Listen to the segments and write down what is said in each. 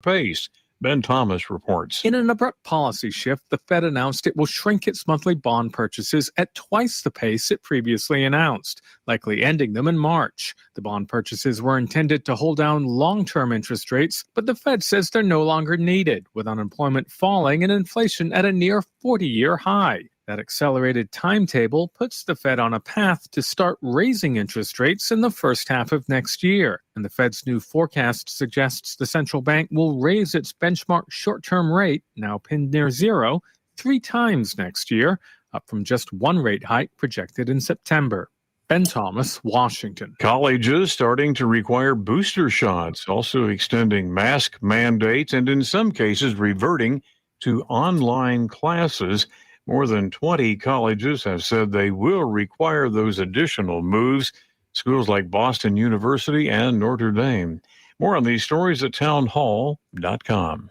pace. Ben Thomas reports. In an abrupt policy shift, the Fed announced it will shrink its monthly bond purchases at twice the pace it previously announced, likely ending them in March. The bond purchases were intended to hold down long-term interest rates, but the Fed says they're no longer needed, with unemployment falling and inflation at a near 40-year high. That accelerated timetable puts the Fed on a path to start raising interest rates in the first half of next year. And the Fed's new forecast suggests the central bank will raise its benchmark short-term rate, now pinned near zero, 3 times next year, up from just one rate hike projected in September. Ben Thomas, Washington. Colleges starting to require booster shots, also extending mask mandates, and in some cases reverting to online classes. More than 20 colleges have said they will require those additional moves. Schools like Boston University and Notre Dame. More on these stories at townhall.com.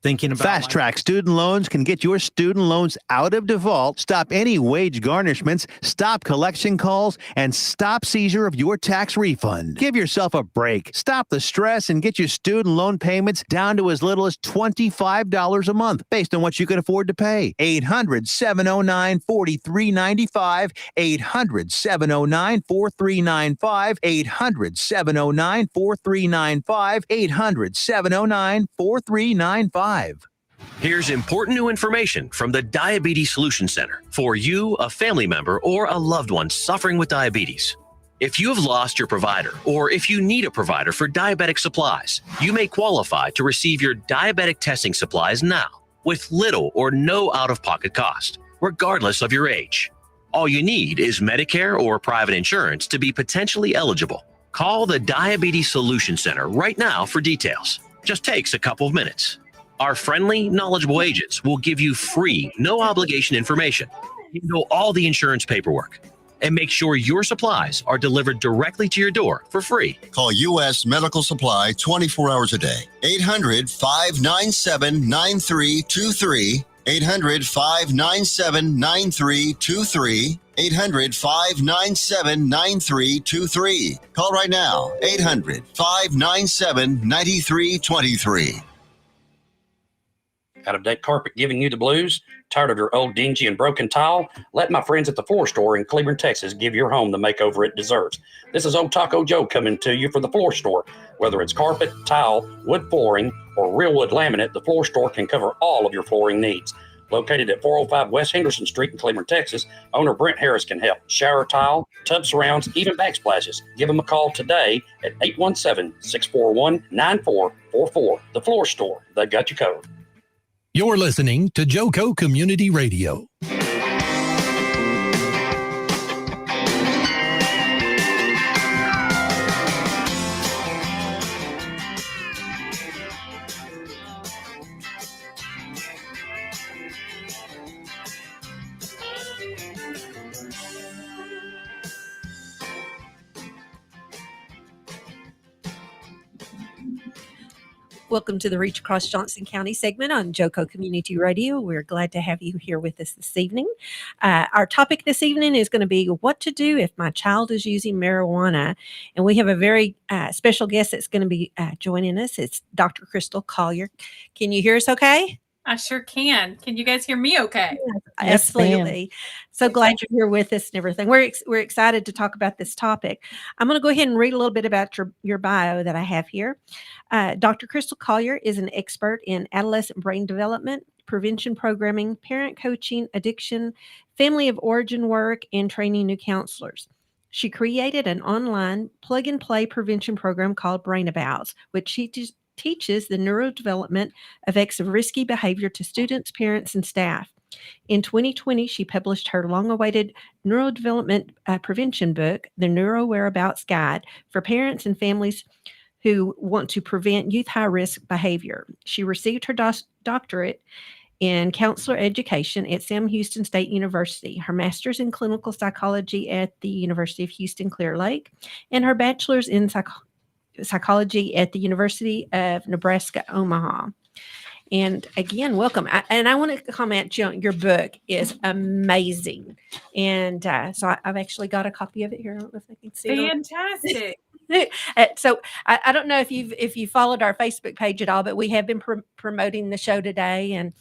Thinking about Fast Track Student Loans can get your student loans out of default, stop any wage garnishments, stop collection calls, and stop seizure of your tax refund. Give yourself a break. Stop the stress and get your student loan payments down to as little as $25 a month based on what you can afford to pay. 800-709-4395, 800-709-4395, 800-709-4395, 800-709-4395. Here's important new information from the Diabetes Solution Center for you, a family member, or a loved one suffering with diabetes. If you have lost your provider, or if you need a provider for diabetic supplies, you may qualify to receive your diabetic testing supplies now with little or no out-of-pocket cost, regardless of your age. All you need is Medicare or private insurance to be potentially eligible. Call the Diabetes Solution Center right now for details. Just takes a couple of minutes. Our friendly, knowledgeable agents will give you free, no-obligation information, handle all the insurance paperwork, and make sure your supplies are delivered directly to your door for free. Call U.S. Medical Supply 24 hours a day. 800-597-9323. 800-597-9323. 800-597-9323. Call right now. 800-597-9323. Out-of-date carpet giving you the blues? Tired of your old dingy and broken tile? Let my friends at the Floor Store in Cleburne, Texas give your home the makeover it deserves. This is Old Taco Joe coming to you for the Floor Store. Whether it's carpet, tile, wood flooring, or real wood laminate, the Floor Store can cover all of your flooring needs. Located at 405 West Henderson Street in Cleburne, Texas, owner Brent Harris can help. Shower tile, tub surrounds, even backsplashes. Give them a call today at 817-641-9444. The Floor Store, they've got you covered. You're listening to JoCo Community Radio. Welcome to the Reach Across Johnson County segment on JoCo Community Radio. We're glad to have you here with us this evening. Our topic this evening is going to be what to do if my child is using marijuana. And we have a very special guest that's going to be joining us. It's Dr. Crystal Collier. Can you hear us okay? I sure can. Can you guys hear me okay? Yes, absolutely. So glad you're here with us and everything. We're excited to talk about this topic. I'm going to go ahead and read a little bit about your bio that I have here. Dr. Crystal Collier is an expert in adolescent brain development, prevention programming, parent coaching, addiction, family of origin work, and training new counselors. She created an online plug-and-play prevention program called Brainabouts, which teaches the neurodevelopment effects of risky behavior to students, parents, and staff. In 2020, she published her long-awaited neurodevelopment prevention book, The Neuro Whereabouts Guide, for parents and families who want to prevent youth high-risk behavior. She received her doctorate in counselor education at Sam Houston State University, her master's in clinical psychology at the University of Houston Clear Lake, and her bachelor's in psychology at the University of Nebraska, Omaha. And again, welcome. I want to comment, your book is amazing. And so I've actually got a copy of it here. I don't know if I can see it. Fantastic. So I don't know if you followed our Facebook page at all, but we have been promoting the show today and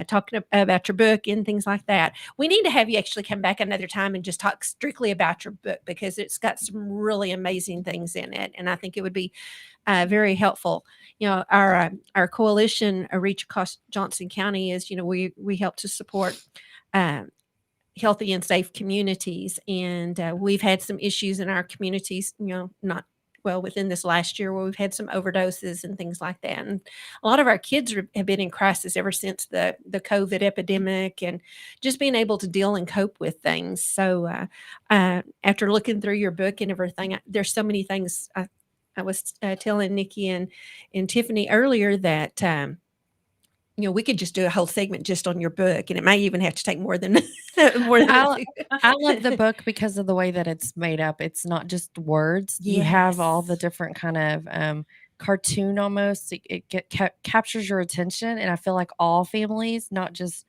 talking about your book and things like that. We need to have you actually come back another time and just talk strictly about your book, because it's got some really amazing things in it, and I think it would be very helpful. Our coalition, Reach Across Johnson County, is we help to support healthy and safe communities, and we've had some issues in our communities, not well within this last year, where we've had some overdoses and things like that, and a lot of our kids have been in crisis ever since the COVID epidemic, and just being able to deal and cope with things. So after looking through your book and everything, there's so many things. I was telling Nikki and Tiffany earlier that we could just do a whole segment just on your book, and it may even have to take more than more than. I love the book because of the way that it's made up. It's not just words. You have all the different kind of cartoon almost. It captures your attention, and I feel like all families, not just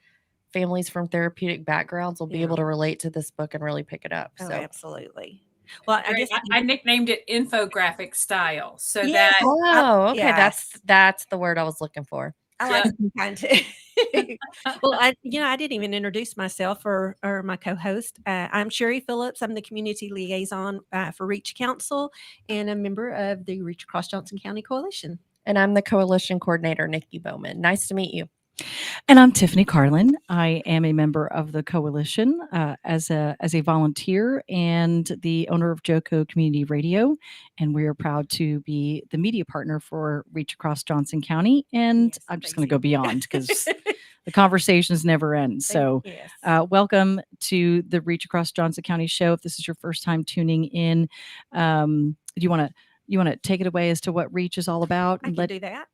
families from therapeutic backgrounds, will be able to relate to this book and really pick it up. Oh, So absolutely. Well, I nicknamed it infographic style. So Yeah. oh, okay, Yes. that's the word I was looking for. I like some kind too. Well, I didn't even introduce myself or my co-host. I'm Shari Phillips. I'm the community liaison for Reach Council and a member of the Reach Across Johnson County Coalition. And I'm the coalition coordinator, Nikki Bowman. Nice to meet you. And I'm Tiffany Carlin. I am a member of the coalition as a volunteer and the owner of JoCo Community Radio. And we are proud to be the media partner for Reach Across Johnson County. And Yes, I'm just thank going to go you. beyond because the conversations never end. So Yes. welcome to the Reach Across Johnson County show. If this is your first time tuning in, do you want to take it away as to what Reach is all about? I can do that.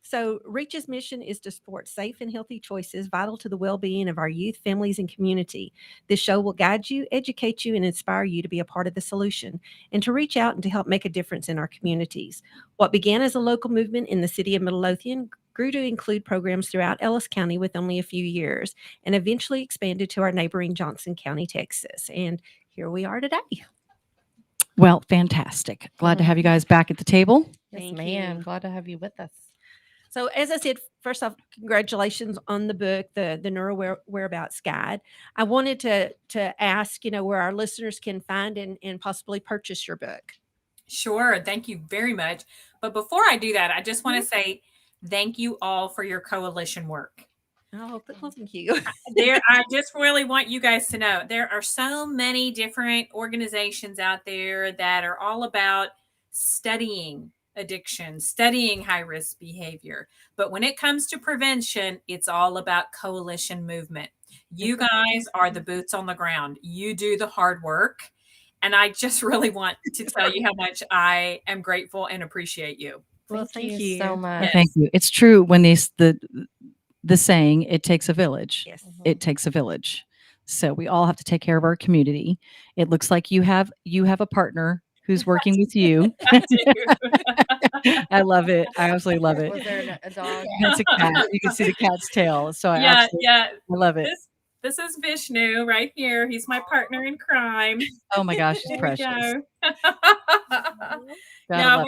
So Reach's mission is to support safe and healthy choices vital to the well-being of our youth, families, and community. This show will guide you, educate you, and inspire you to be a part of the solution and to reach out and to help make a difference in our communities. What began as a local movement in the city of Midlothian grew to include programs throughout Ellis County with only a few years, and eventually expanded to our neighboring Johnson County, Texas. And here we are today. Well, fantastic. Glad to have you guys back at the table. Yes, Thank ma'am. you. Glad to have you with us. So as I said, first off, congratulations on the book, the Neuro Whereabouts Guide. I wanted to ask, where our listeners can find and possibly purchase your book. Sure. Thank you very much. But before I do that, I just want to say thank you all for your coalition work. Oh, well, thank you. I just really want you guys to know there are so many different organizations out there that are all about studying addiction, studying high-risk behavior. But when it comes to prevention, it's all about coalition movement. You guys are the boots on the ground. You do the hard work. And I just really want to tell you how much I am grateful and appreciate you. Well, thank you so much. Well, thank you. It's true when the saying, it takes a village. Yes. It takes a village. So we all have to take care of our community. It looks like you have a partner who's working with you. I do. I love it. I absolutely love it. Was there a dog? It's a cat. You can see the cat's tail. So Yeah. I love it. This is Vishnu right here. He's my partner in crime. Oh my gosh, it's There we precious. go. Gotta Now, love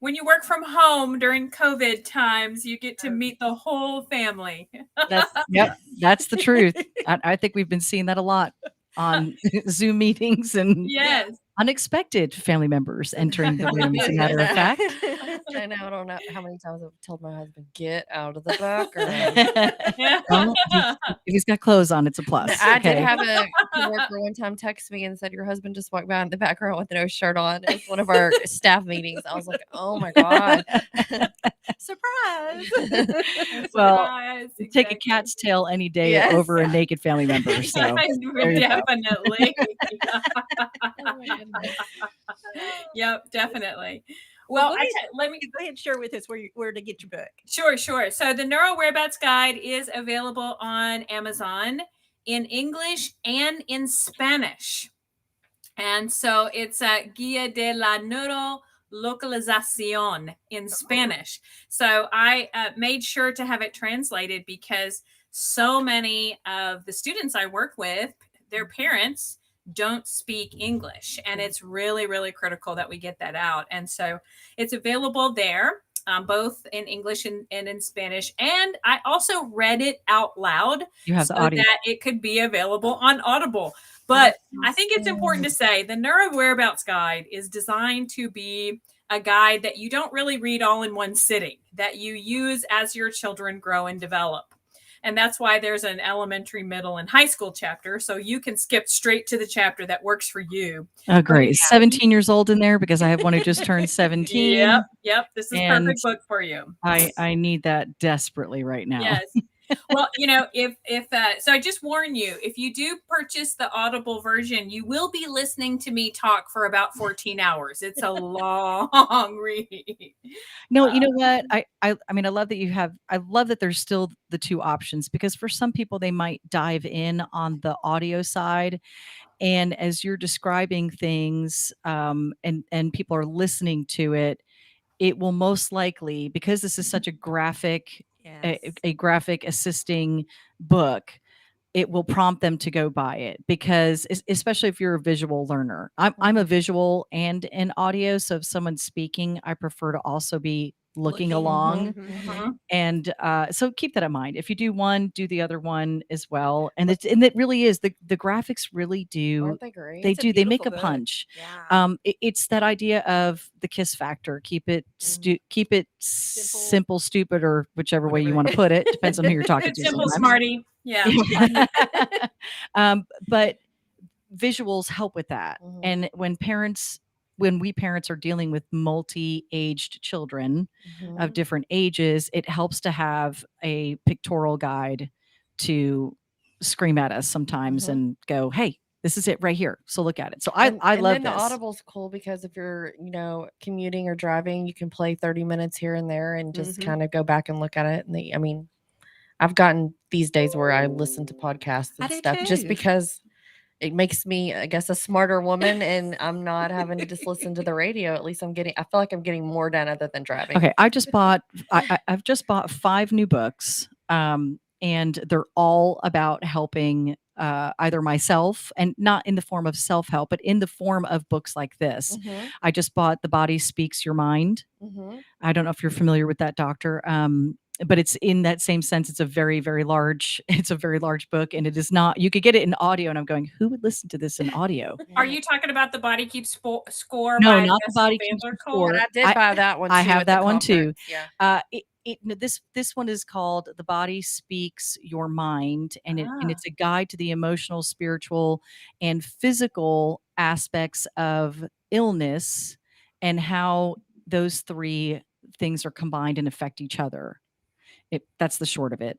when you work from home during COVID times, you get to meet the whole family. That's the truth. I think we've been seeing that a lot on Zoom meetings and Yes. unexpected family members entering the room, as a matter of fact. I know. I don't know how many times I've told my husband, "Get out of the background." Well, if he's got clothes on, it's a plus. I did Okay. have a coworker one time text me and said, "Your husband just walked by in the background with no shirt on." It was one of our staff meetings. I was like, "Oh my god!" Surprise. Well, Surprise, take a exactly. cat's tail any day Yes. over a naked family member. So there you go. Definitely. Oh my goodness. Yep, definitely. Well, Well, let me go ahead and share with us where to get your book. Sure. So the Neuro Whereabouts Guide is available on Amazon in English and in Spanish. And so it's a Guía de la Neurolocalización in Spanish. So I made sure to have it translated because so many of the students I work with, their parents don't speak English. And it's really, really critical that we get that out. And so it's available there, both in English and in Spanish. And I also read it out loud You have so the audio. that it could be available on Audible. But I think it's important to say the Neuro Whereabouts Guide is designed to be a guide that you don't really read all in one sitting, that you use as your children grow and develop. And that's why there's an elementary, middle, and high school chapter. So you can skip straight to the chapter that works for you. Oh, great. Is 17 years old in there? Because I have one who just turned 17. Yep. This is And perfect book for you. I need that desperately right now. Yes. Well, if so I just warn you, if you do purchase the Audible version, you will be listening to me talk for about 14 hours. It's a long read. No, you know what? I mean, I love that I love that there's still the two options, because for some people they might dive in on the audio side. And as you're describing things, and people are listening to it, it will most likely, because this is such a graphic, a graphic assisting book, it will prompt them to go buy it, because especially if you're a visual learner. I'm a visual and an audio. So if someone's speaking, I prefer to also be looking along. And so keep that in mind. If you do one, do the other one as well. And it really is, the graphics really do. Aren't they great? They make a punch. It's that idea of the KISS factor. Keep it simple, stupid, or whichever way you want to put it. Depends on who you're talking to. Simple, sometimes. smarty. Yeah. But visuals help with that. And when we parents are dealing with multi-aged children of different ages, it helps to have a pictorial guide to scream at us sometimes and go, hey, this is it right here. So look at it. So I love this. this. The Audible's cool because if you're, commuting or driving, you can play 30 minutes here and there and just kind of go back and look at it. And I've gotten these days where I listen to podcasts and stuff just because it makes me, I guess, a smarter woman, and I'm not having to just listen to the radio. At least I feel like I'm getting more done other than driving. Okay. I've just bought 5 new books, and they're all about helping either myself, and not in the form of self-help, but in the form of books like this. I just bought The Body Speaks Your Mind. I don't know if you're familiar with that, doctor. But it's in that same sense. It's a very, very large book, and it is not, you could get it in audio. And I'm going, who would listen to this in audio? Are you talking about The Body Keeps Score? No, by not The Bessel Body van Keeps der Score. Kolk? I did buy that one too. I have at that the one too. Yeah. This one is called The Body Speaks Your Mind, and it's a guide to the emotional, spiritual, and physical aspects of illness, and how those 3 things are combined and affect each other. That's the short of it.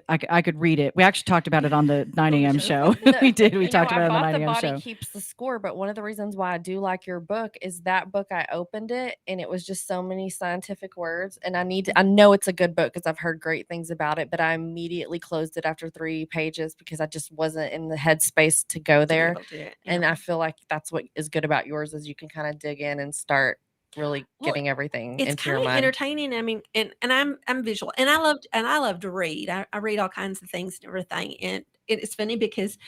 I could read it. We actually talked about it on the 9 a.m. show. We did. We talked about it on the 9 a.m. show. The Body Keeps the Score, but one of the reasons why I do like your book is that book, I opened it and it was just so many scientific words. And I know it's a good book because I've heard great things about it, but I immediately closed it after 3 pages because I just wasn't in the headspace to go there. And I feel like that's what is good about yours, is you can kind of dig in and start really getting everything into your mind. It's kind of entertaining. I mean, and I'm visual, and I love to read. I read all kinds of things and everything. And it's funny because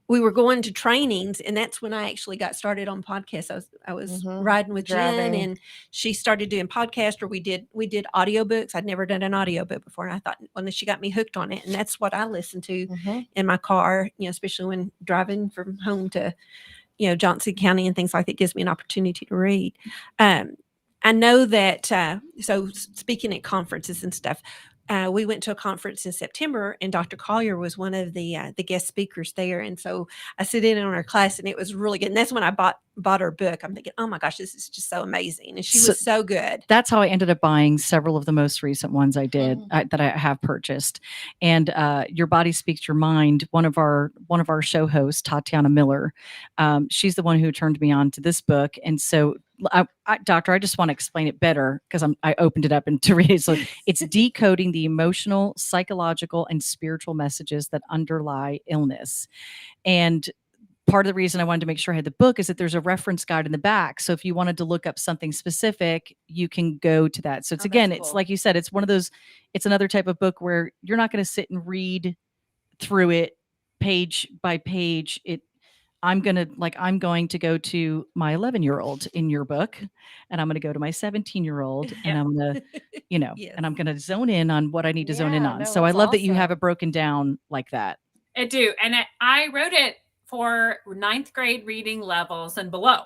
we were going to trainings, and that's when I actually got started on podcasts. I was riding with Jen, and she started doing podcasts, or we did audiobooks. I'd never done an audiobook before, and I thought, well, she got me hooked on it, and that's what I listen to in my car, especially when driving from home to Johnson County and things like that. Gives me an opportunity to read. I know that, so speaking at conferences and stuff, we went to a conference in September, and Dr. Collier was one of the guest speakers there. And so I sit in on her class, and it was really good. And that's when I bought her book. I'm thinking, oh my gosh, this is just so amazing. And she was so good. That's how I ended up buying several of the most recent ones I did that I have purchased. And Your Body Speaks Your Mind, one of our show hosts, Tatiana Miller, she's the one who turned me on to this book. And so doctor, I just want to explain it better because I opened it up and to read it. So it's decoding the emotional, psychological, and spiritual messages that underlie illness. And part of the reason I wanted to make sure I had the book is that there's a reference guide in the back. So if you wanted to look up something specific, you can go to that. So it's it's like you said, it's one of those, it's another type of book where you're not going to sit and read through it page by page. I'm going to go to my 11-year-old in your book, and I'm going to go to my 17-year-old, and I'm going to, Yes. and I'm going to zone in on what I need to zone in Yeah, on. no, So I that's love that you have awesome. it broken down like that. I do. And I wrote it for ninth grade reading levels and below.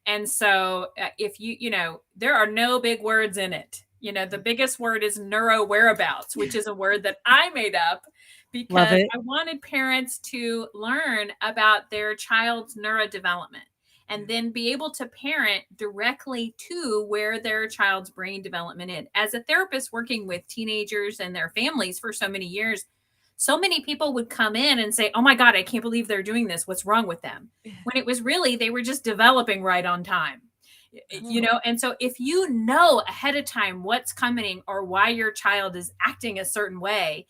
And so if there are no big words in it. The biggest word is neuro whereabouts, which is a word that I made up Love because it. I wanted parents to learn about their child's neurodevelopment and then be able to parent directly to where their child's brain development is. As a therapist working with teenagers and their families for so many years, so many people would come in and say, "Oh my God, I can't believe they're doing this. What's wrong with them?" When it was really, they were just developing right on time. And so if you know ahead of time what's coming or why your child is acting a certain way,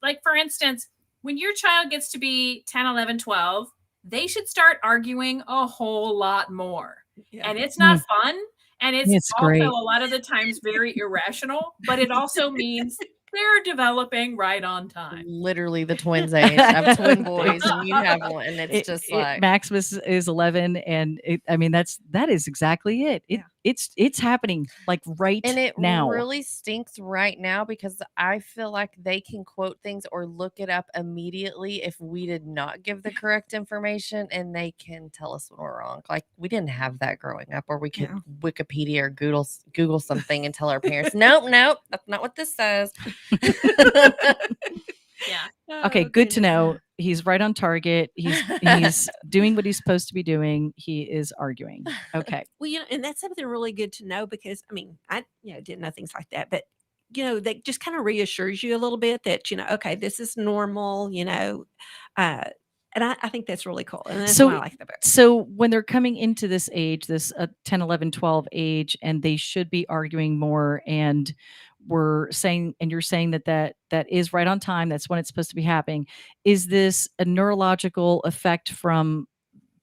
like for instance, when your child gets to be 10, 11, 12, they should start arguing a whole lot more. Yeah. And it's not fun. And it's also great. a lot of the times very irrational, but it also means they're developing right on time. Literally the twins age. I have twin boys, and you have one, and it's just like Maximus is 11, and that is exactly it. It's happening like right and it now. really stinks right now because I feel like they can quote things or look it up immediately if we did not give the correct information, and they can tell us when we're wrong. Like we didn't have that growing up, where we could Wikipedia or Google something and tell our parents, nope, that's not what this says. Yeah. Okay, good to know. He's right on target. He's doing what he's supposed to be doing. He is arguing. Okay. Well, and that's something really good to know because I didn't know things like that, but that just kind of reassures you a little bit that okay, this is normal. And I think that's really cool, and that's why I like the book. So when they're coming into this age, this 10, 11, 12 age, and they should be arguing more, and you're saying that is right on time. That's when it's supposed to be happening. Is this a neurological effect from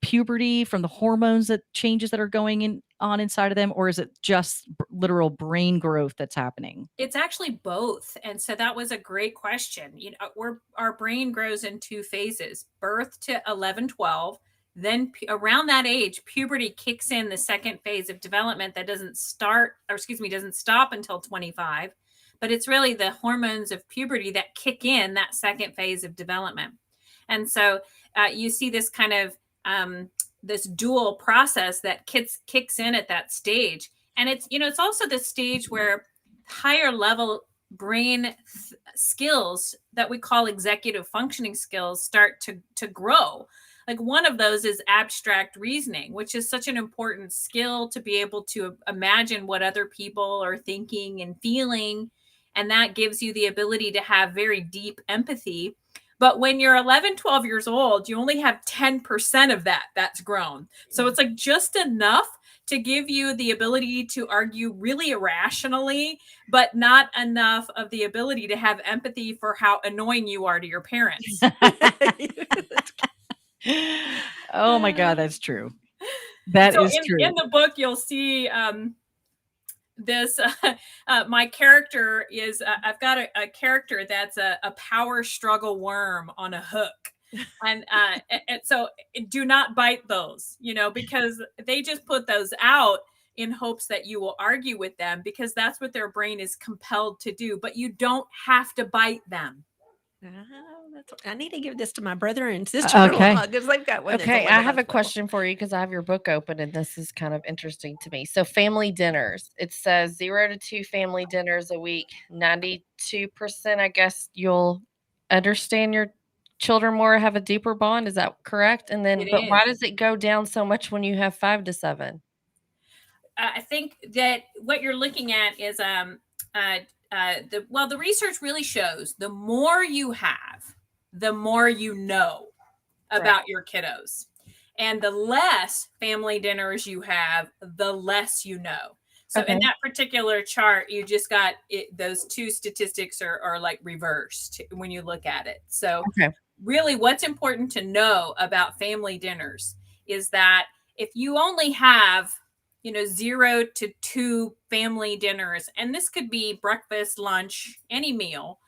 puberty, from the hormones changes that are going on inside of them, or is it just literal brain growth that's happening? It's actually both. And so that was a great question. Our brain grows in two phases, birth to 11, 12. Then around that age, puberty kicks in the second phase of development that doesn't stop until 25. But it's really the hormones of puberty that kick in that second phase of development. And so you see this kind of this dual process that kicks in at that stage. And it's also the stage where higher level brain skills that we call executive functioning skills start to grow. Like one of those is abstract reasoning, which is such an important skill to be able to imagine what other people are thinking and feeling. And that gives you the ability to have very deep empathy. But when you're 11, 12 years old, you only have 10% of that's grown. So it's like just enough to give you the ability to argue really irrationally, but not enough of the ability to have empathy for how annoying you are to your parents. Oh my God, that's true. That is true. In the book, you'll see this. My character is, I've got a character that's a power struggle worm on a hook. And so do not bite those, because they just put those out in hopes that you will argue with them because that's what their brain is compelled to do. But you don't have to bite them. I need to give this to my brother and sister-in-law because they've got one. Okay, I have a question for you because I have your book open and this is kind of interesting to me. So family dinners, it says 0 to 2 family dinners a week, 92%. I guess you'll understand your children more, have a deeper bond. Is that correct? And then, why does it go down so much when you have 5 to 7? I think that what you're looking at is the research really shows the more you have, the more you know about your kiddos. And the less family dinners you have, the less you know. So in that particular chart, you just got those two statistics are like reversed when you look at it. So really what's important to know about family dinners is that if you only have 0 to 2 family dinners, and this could be breakfast, lunch, any meal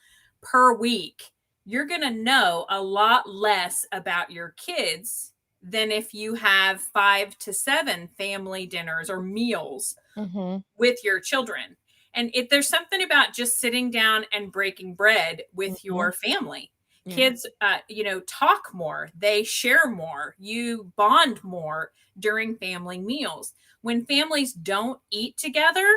per week, you're going to know a lot less about your kids than if you have 5 to 7 family dinners or meals with your children. And there's something about just sitting down and breaking bread with your family. Yeah. Kids, talk more, they share more, you bond more during family meals. When families don't eat together,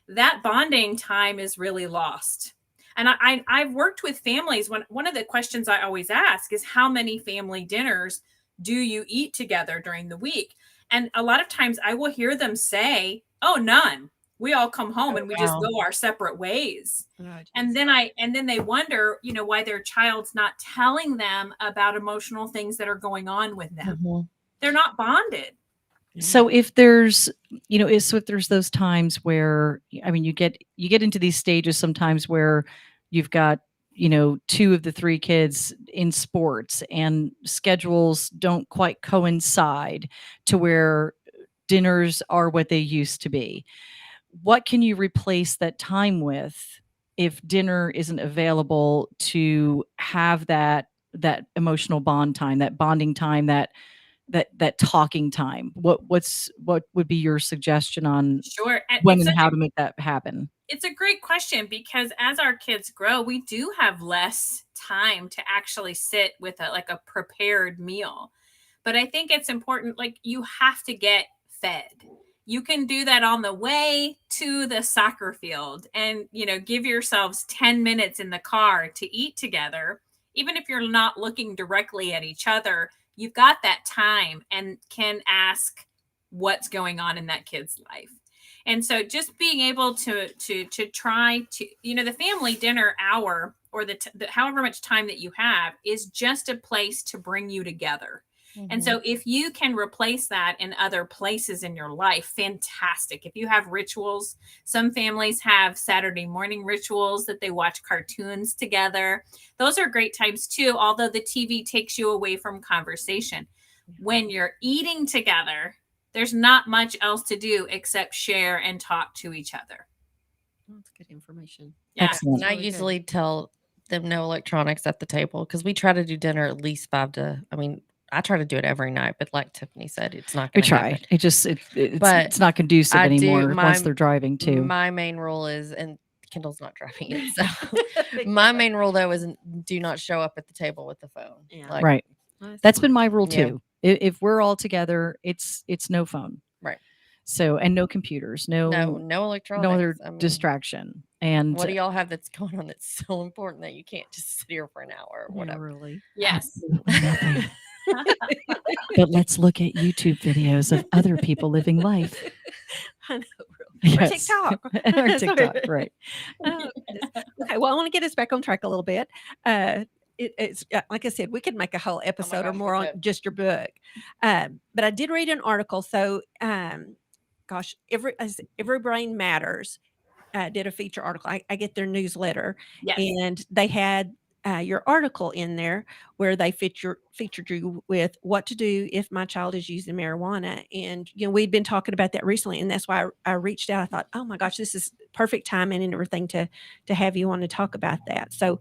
that bonding time is really lost. And I've worked with families. One of the questions I always ask is, how many family dinners do you eat together during the week? And a lot of times I will hear them say, oh, none. We all come home and we just go our separate ways. And then they wonder, why their child's not telling them about emotional things that are going on with them. They're not bonded. So if there's, if there's those times where, you get into these stages sometimes where you've got, 2 of the 3 kids in sports and schedules don't quite coincide to where dinners are what they used to be. What can you replace that time with if dinner isn't available to have that emotional bond time, that bonding time, that talking time? What would be your suggestion on Sure. when and how to make that happen? It's a great question, because as our kids grow, we do have less time to actually sit with a prepared meal. But I think it's important, you have to get fed. You can do that on the way to the soccer field and, give yourselves 10 minutes in the car to eat together. Even if you're not looking directly at each other, you've got that time and can ask what's going on in that kid's life. And so just being able to try to, the family dinner hour or the however much time that you have is just a place to bring you together. And so if you can replace that in other places in your life, fantastic. If you have rituals, some families have Saturday morning rituals that they watch cartoons together. Those are great times too, although the TV takes you away from conversation. When you're eating together, there's not much else to do except share and talk to each other. That's good information. Yeah. Excellent. And I usually tell them no electronics at the table, because we try to do dinner at least I try to do it every night, but like Tiffany said, it's not We going to try. happen. It's not conducive I do- anymore my- once they're driving too. My main rule is, and Kendall's not driving it, so my main rule though is do not show up at the table with the phone. Yeah. Right. That's been my rule Yeah. too. If we're all together, it's no phone. Right. So, and no computers, No no electronics. other I mean, distraction. And what do y'all have that's going on that's so important that you can't just sit here for an hour or Yeah, whatever? really. Yes. nothing. But let's look at YouTube videos of other people living life. I know. Really. Or Yes. TikTok. Or TikTok, right. Oh, goodness. Okay, well, I want to get us back on track a little bit. It's like I said, we could make a whole episode or gosh, more we on could. just your book. But I did read an article. So, Every Brain Matters did a feature article. I get their newsletter, Yes. and they had your article in there where they featured you with what to do if my child is using marijuana. And, we'd been talking about that recently, and that's why I reached out. I thought, oh my gosh, this is perfect timing and everything to have you on to talk about that. So,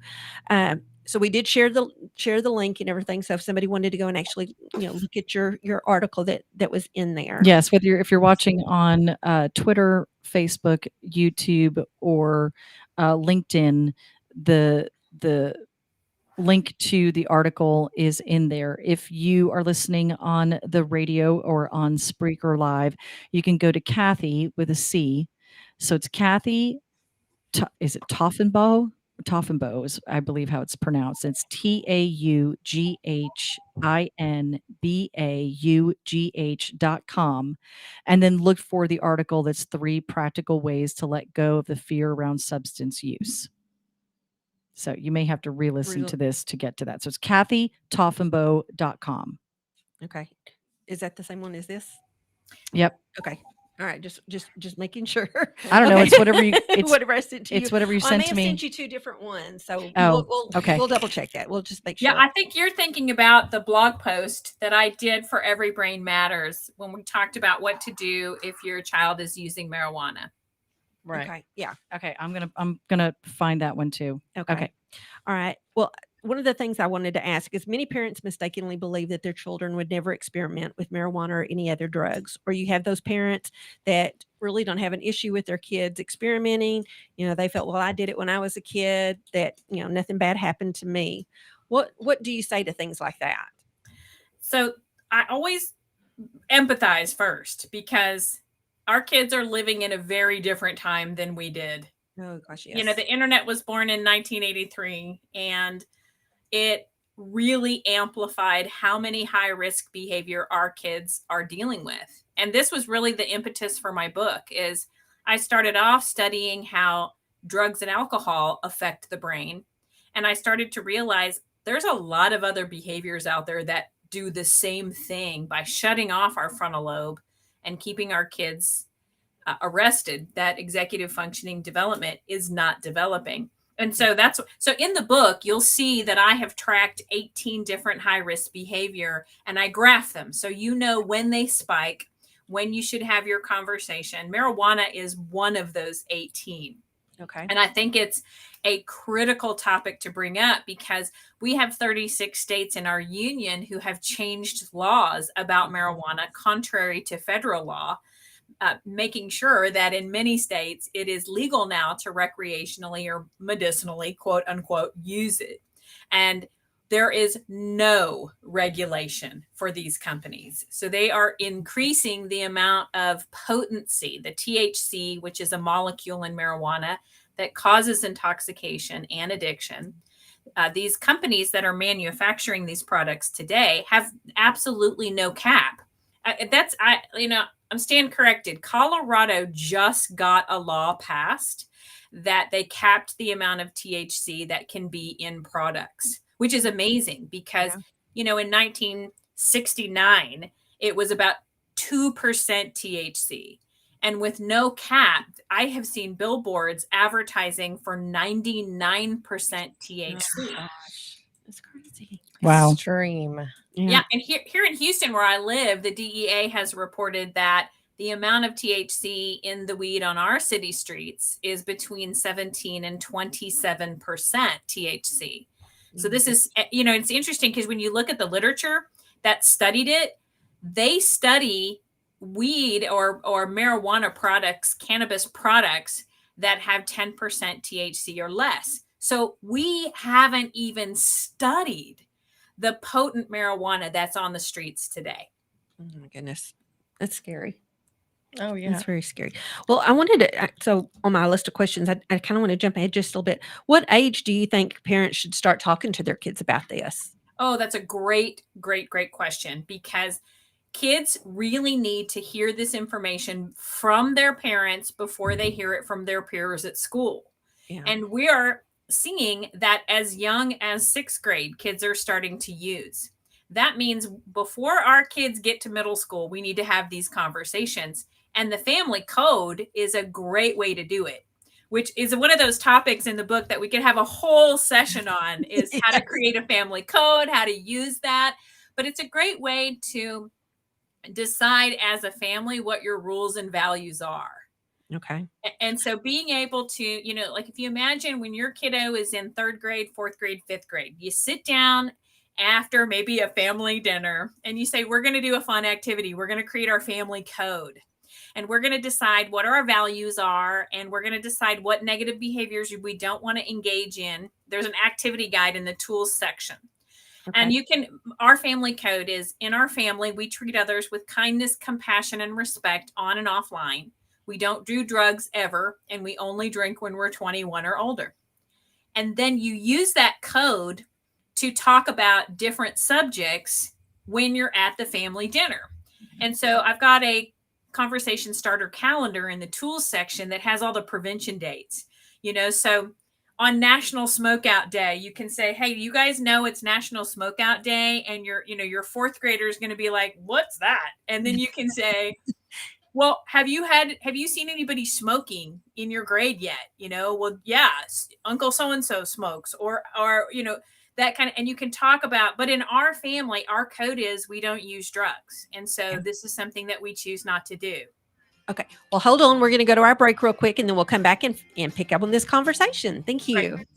so we did share the link and everything. So if somebody wanted to go and actually, look at your article that was in there. Yes, if you're watching on Twitter, Facebook, YouTube, or LinkedIn, the link to the article is in there. If you are listening on the radio or on Spreaker Live, you can go to Kathy with a C. So it's Kathy. Is it Toffenbow? Toffenbow is, I believe, how it's pronounced. It's TAUGHINBAUGH.com. And then look for the article that's 3 practical ways to let go of the fear around substance use. So you may have to re-listen to this to get to that. So it's KathyToffenbow.com. Okay. Is that the same one as this? Yep. Okay. All right. Just making sure. I don't know. It's whatever you. It's whatever I sent to you. It's whatever you I sent may to have me. sent you 2 different ones. So okay. We'll double check that. We'll just make sure. Yeah, I think you're thinking about the blog post that I did for Every Brain Matters when we talked about what to do if your child is using marijuana. Right. Okay. Yeah. Okay. I'm gonna find that one too. Okay. Okay. All right. Well, one of the things I wanted to ask is many parents mistakenly believe that their children would never experiment with marijuana or any other drugs. Or you have those parents that really don't have an issue with their kids experimenting. They felt, well, I did it when I was a kid, that, nothing bad happened to me. What do you say to things like that? So I always empathize first, because our kids are living in a very different time than we did. Oh gosh, yes. The internet was born in 1983, and it really amplified how many high risk behavior our kids are dealing with. And this was really the impetus for my book. Is I started off studying how drugs and alcohol affect the brain, and I started to realize there's a lot of other behaviors out there that do the same thing by shutting off our frontal lobe and keeping our kids arrested. That executive functioning development is not developing. And so in the book, you'll see that I have tracked 18 different high risk behavior, and I graph them. So when they spike, when you should have your conversation. Marijuana is one of those 18. Okay. And I think it's a critical topic to bring up, because we have 36 states in our union who have changed laws about marijuana contrary to federal law, making sure that in many states it is legal now to recreationally or medicinally, quote unquote, use it. And there is no regulation for these companies. So they are increasing the amount of potency, the THC, which is a molecule in marijuana that causes intoxication and addiction. These companies that are manufacturing these products today have absolutely no cap. I'm stand corrected. Colorado just got a law passed that they capped the amount of THC that can be in products, which is amazing, because, in 1969, it was about 2% THC. And with no cap, I have seen billboards advertising for 99% THC. Oh, gosh. That's crazy. Wow. Extreme. Yeah. And here in Houston, where I live, the DEA has reported that the amount of THC in the weed on our city streets is between 17 and 27% THC. So this is, it's interesting, because when you look at the literature that studied it, they study weed or marijuana products, cannabis products that have 10% THC or less. So we haven't even studied the potent marijuana that's on the streets today. Oh my goodness. That's scary. Oh yeah. That's very scary. Well, I wanted to, so on my list of questions, I kind of want to jump ahead just a little bit. What age do you think parents should start talking to their kids about this? Oh, that's a great question, because kids really need to hear this information from their parents before they hear it from their peers at school. Yeah. And we are seeing that as young as 6th grade, kids are starting to use. That means before our kids get to middle school, we need to have these conversations. And the family code is a great way to do it, which is one of those topics in the book that we could have a whole session on, is how to create a family code, how to use that. But it's a great way to decide as a family what your rules and values are. Okay. And so being able to, like if you imagine when your kiddo is in 3rd grade, 4th grade, 5th grade, you sit down after maybe a family dinner and you say, we're going to do a fun activity. We're going to create our family code. And we're going to decide what our values are. And we're going to decide what negative behaviors we don't want to engage in. There's an activity guide in the tools section. Okay. And our family code is, in our family, we treat others with kindness, compassion, and respect on and offline. We don't do drugs ever, and we only drink when we're 21 or older. And then you use that code to talk about different subjects when you're at the family dinner. And so I've got a conversation starter calendar in the tools section that has all the prevention dates. So on National Smokeout Day, you can say, hey, you guys know it's National Smokeout Day, and your 4th grader is going to be like, what's that? And then you can say, well, have you seen anybody smoking in your grade yet? Well, yeah, Uncle so-and-so smokes, or that kind of, and you can talk about, but in our family, our code is we don't use drugs. And so this is something that we choose not to do. Okay. Well, hold on. We're going to go to our break real quick, and then we'll come back and pick up on this conversation. Thank you. Right.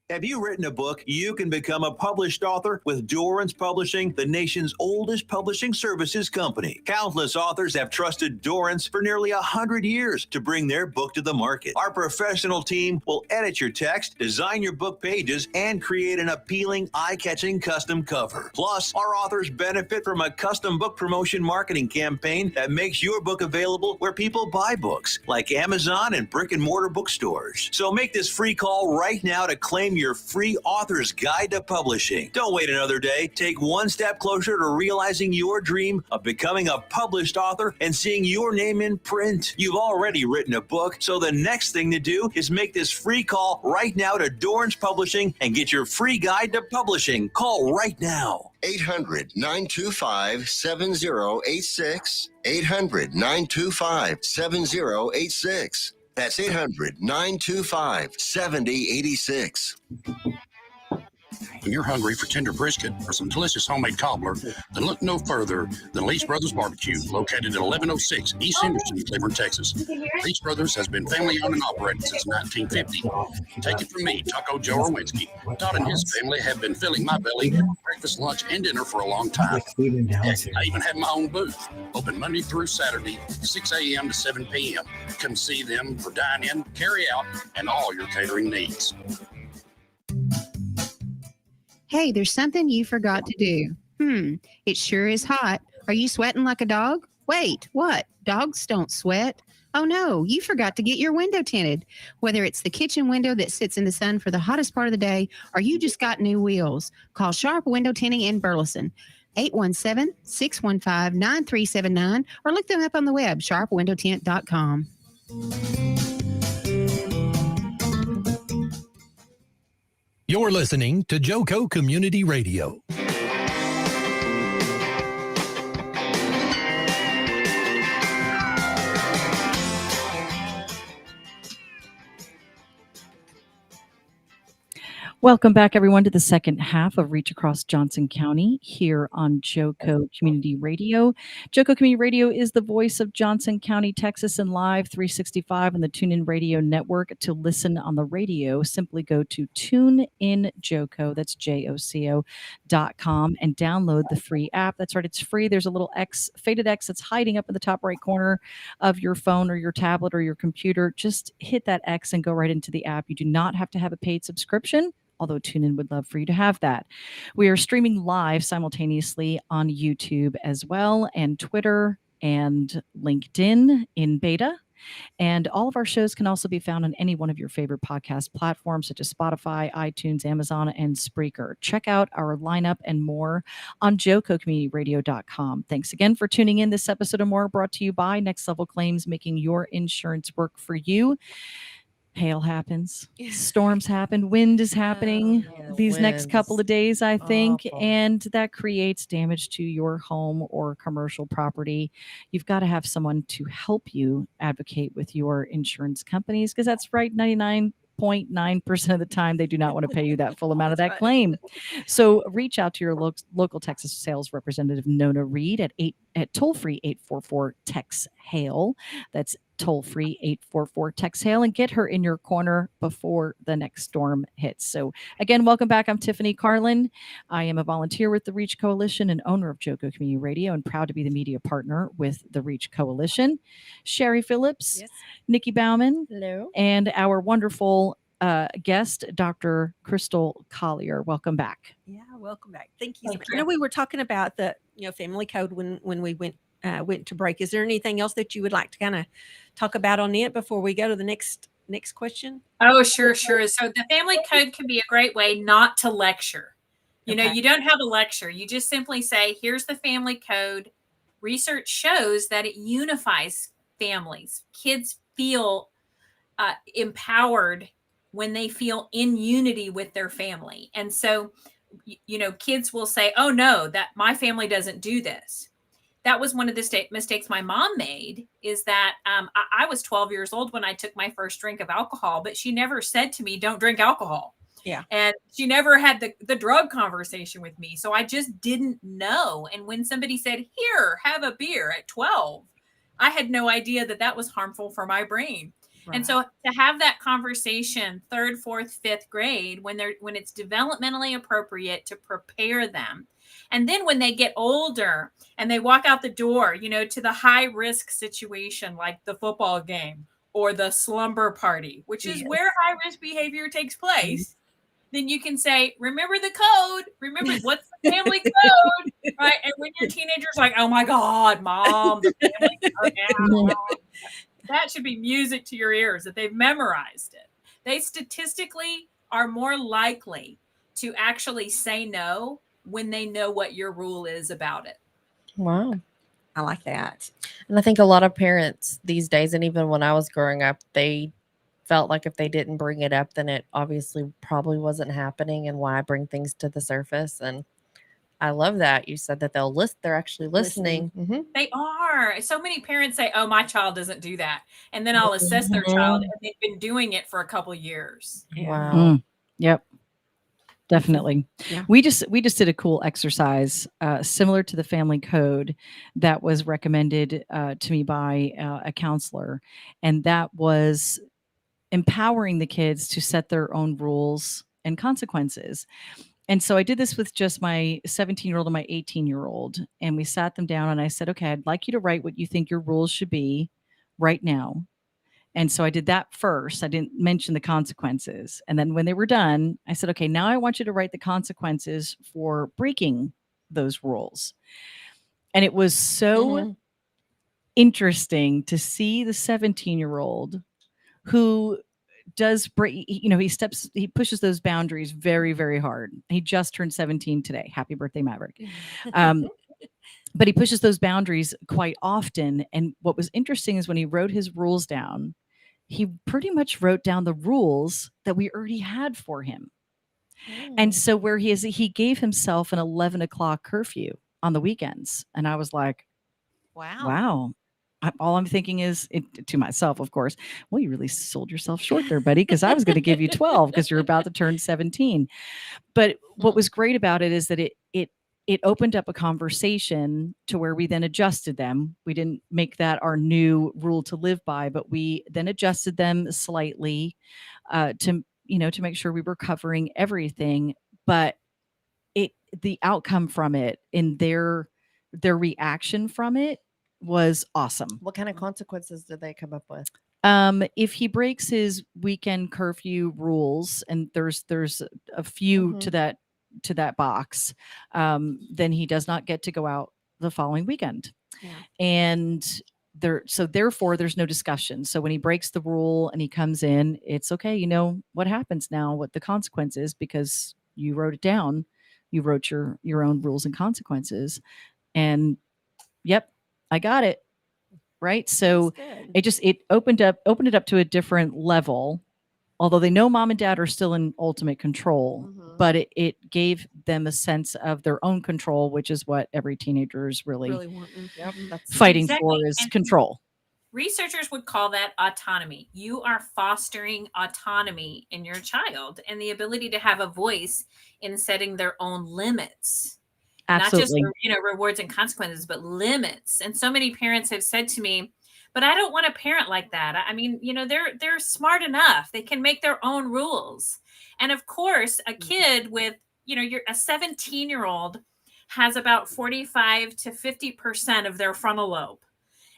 Have you written a book? You can become a published author with Dorrance Publishing, the nation's oldest publishing services company. Countless authors have trusted Dorrance for nearly 100 years to bring their book to the market. Our professional team will edit your text, design your book pages, and create an appealing, eye-catching custom cover. Plus, our authors benefit from a custom book promotion marketing campaign that makes your book available where people buy books, like Amazon and brick-and-mortar bookstores. So make this free call right now to claim your free author's guide to publishing. Don't wait another day. Take one step closer to realizing your dream of becoming a published author and seeing your name in print. You've already written a book, so the next thing to do is make this free call right now to Dorrance Publishing and get your free guide to publishing. Call right now. 800-925-7086. 800-925-7086. That's 800-925-7086. When you're hungry for tender brisket or some delicious homemade cobbler, then look no further than Leach Brothers Barbecue, located at 1106 East Henderson, Cleveland, Texas. Leach Brothers has been family-owned and operated since 1950. Take it from me, Taco Joe Orwinski. Todd and his family have been filling my belly breakfast, lunch, and dinner for a long time. Heck, I even have my own booth, open Monday through Saturday, 6 a.m. to 7 p.m. Come see them for dine-in, carry-out, and all your catering needs. Hey, there's something you forgot to do. It sure is hot. Are you sweating like a dog? Wait, what? Dogs don't sweat. Oh no, you forgot to get your window tinted. Whether it's the kitchen window that sits in the sun for the hottest part of the day, or you just got new wheels, call Sharp Window Tinting in Burleson. 817-615-9379, or look them up on the web, sharpwindowtint.com. You're listening to JoCo Community Radio. Welcome back, everyone, to the second half of Reach Across Johnson County here on JoCo Community Radio. JoCo Community Radio is the voice of Johnson County, Texas, and live 365 on the TuneIn Radio network. To listen on the radio, simply go to TuneIn JoCo, that's JoCo.com, and download the free app. That's right, it's free. There's a little X, faded X that's hiding up in the top right corner of your phone or your tablet or your computer. Just hit that X and go right into the app. You do not have to have a paid subscription, although TuneIn would love for you to have that. We are streaming live simultaneously on YouTube as well, and Twitter and LinkedIn in beta. And all of our shows can also be found on any one of your favorite podcast platforms, such as Spotify, iTunes, Amazon, and Spreaker. Check out our lineup and more on JoCoCommunityRadio.com. Thanks again for tuning in. This episode and more brought to you by Next Level Claims, making your insurance work for you. Hail happens, storms happen, wind is happening these next couple of days, I think, and that creates damage to your home or commercial property. You've got to have someone to help you advocate with your insurance companies, because that's right, 99.9% of the time they do not want to pay you that full amount of that claim. So reach out to your local Texas sales representative, Nona Reed, at toll-free 844-TEX-HAIL. That's toll-free 844-TEX-HAIL, and get her in your corner before the next storm hits. So again, welcome back. I'm Tiffany Carlin. I am a volunteer with the Reach Coalition and owner of JoCo Community Radio, and proud to be the media partner with the Reach Coalition. Shari Phillips, Nikki Bauman, hello, and our wonderful guest, Dr. Crystal Collier. Welcome back. Yeah, welcome back. Thank you so much. I know we were talking about the family code when we went to break. Is there anything else that you would like to kind of talk about on it before we go to the next question? Oh, sure. So the family code can be a great way not to lecture. You know, you don't have a lecture. You just simply say, here's the family code. Research shows that it unifies families. Kids feel empowered when they feel in unity with their family. And so, kids will say, oh no, that my family doesn't do this. That was one of the mistakes my mom made, is that I was 12 years old when I took my first drink of alcohol, but she never said to me, don't drink alcohol. Yeah. And she never had the drug conversation with me. So I just didn't know. And when somebody said, here, have a beer at 12, I had no idea that was harmful for my brain. And so to have that conversation, 3rd, 4th, 5th grade, when it's developmentally appropriate to prepare them. And then when they get older and they walk out the door, to the high risk situation, like the football game or the slumber party, which is where high risk behavior takes place, then you can say, remember the code. Remember what's the family code, right? And when your teenager's like, oh my God, Mom, the family code now. That should be music to your ears that they've memorized it. They statistically are more likely to actually say no when they know what your rule is about it. Wow. I like that. And I think a lot of parents these days, and even when I was growing up, they felt like if they didn't bring it up, then it obviously probably wasn't happening, and why bring things to the surface. And I love that you said that they're actually listening. Mm-hmm. They are. So many parents say, oh, my child doesn't do that. And then I'll assess their child, and they've been doing it for a couple of years. Wow. Yep. Definitely. Yeah. We just did a cool exercise similar to the family code that was recommended to me by a counselor. And that was empowering the kids to set their own rules and consequences. And so I did this with just my 17-year-old and my 18-year-old. And we sat them down and I said, okay, I'd like you to write what you think your rules should be right now. And so I did that first. I didn't mention the consequences. And then when they were done, I said, okay, now I want you to write the consequences for breaking those rules. And it was so interesting to see the 17-year-old who does break, he pushes those boundaries very, very hard. He just turned 17 today. Happy birthday, Maverick. But he pushes those boundaries quite often. And what was interesting is when he wrote his rules down, he pretty much wrote down the rules that we already had for him. And so where he gave himself an 11 o'clock curfew on the weekends. And I was like, wow. All I'm thinking is to myself, of course, well, you really sold yourself short there, buddy, because I was going to give you 12 because you're about to turn 17. But what was great about it is that it opened up a conversation to where we then adjusted them. We didn't make that our new rule to live by, but we then adjusted them slightly to make sure we were covering everything. But the outcome from it and their reaction from it was awesome. What kind of consequences did they come up with? If he breaks his weekend curfew rules, and there's a few to that box, then he does not get to go out the following weekend. And therefore there's no discussion. So when he breaks the rule and he comes in, it's okay. You know what happens now, what the consequence is, because you wrote it down. You wrote your own rules and consequences. And yep, I got it. Right. So it opened it up to a different level, although they know mom and dad are still in ultimate control, but it gave them a sense of their own control, which is what every teenager is really fighting for, is control. Researchers would call that autonomy. You are fostering autonomy in your child and the ability to have a voice in setting their own limits. Absolutely. Not just, rewards and consequences, but limits. And so many parents have said to me, but I don't want a parent like that. I mean, they're smart enough. They can make their own rules. And of course, a kid with, a 17-year-old has about 45 to 50% of their frontal lobe.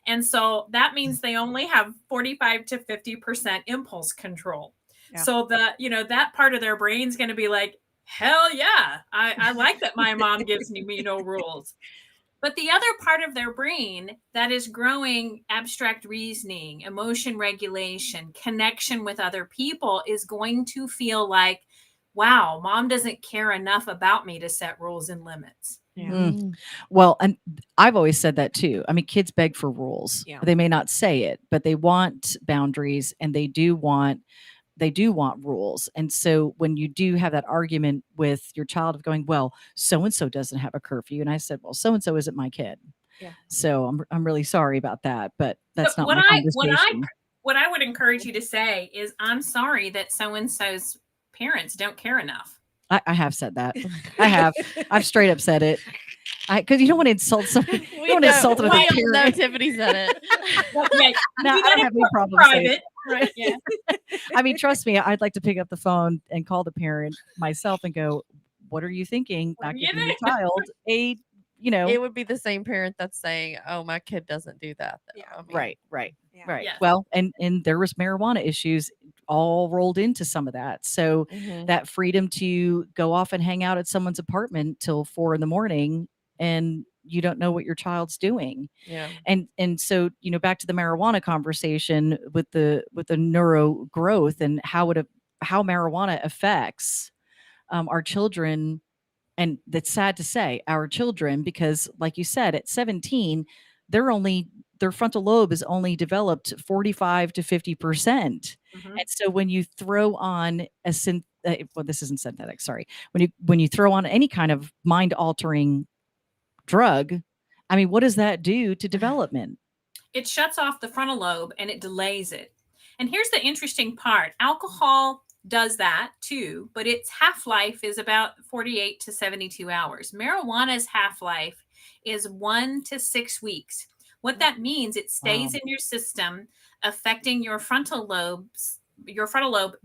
And so that means they only have 45 to 50% impulse control. Yeah. So that part of their brain's going to be like, hell yeah, I like that my mom gives me no rules. But the other part of their brain that is growing abstract reasoning, emotion regulation, connection with other people is going to feel like, wow, mom doesn't care enough about me to set rules and limits. Yeah. Well, and I've always said that too. I mean, kids beg for rules. Yeah. They may not say it, but they want boundaries, and they do want rules. And so when you do have that argument with your child of going, well, so-and-so doesn't have a curfew. And I said, well, so-and-so isn't my kid. Yeah. So I'm really sorry about that, but that's not my conversation. What I would encourage you to say is, I'm sorry that so-and-so's parents don't care enough. I have said that. I've straight up said it. Because you don't want to insult somebody. You don't want to insult them. We all know Tiffany said it. No, I don't have any problem saying it. Right. Yeah. I mean, trust me, I'd like to pick up the phone and call the parent myself and go, "What are you thinking? What are Not you giving your doing?" child a, you know." It would be the same parent that's saying, "Oh, my kid doesn't do that." Though. Yeah. I mean, Right, right, Yeah. right. Yes. Well, and there was marijuana issues all rolled into some of that. So mhm. that freedom to go off and hang out at someone's apartment till 4 in the morning and you don't know what your child's doing. Yeah. And so, back to the marijuana conversation with the neuro growth and how marijuana affects our children. And that's sad to say, our children, because like you said, at 17, their frontal lobe is only developed 45 to 50%. Mhm. And so when you throw on well, this isn't synthetic, sorry. When you throw on any kind of mind altering drug, I mean, what does that do to development? It shuts off the frontal lobe and it delays it. And here's the interesting part. Alcohol does that too, but its half-life is about 48 to 72 hours. Marijuana's half-life is 1 to 6 weeks. What that means, it stays Wow. in your system, affecting your frontal lobe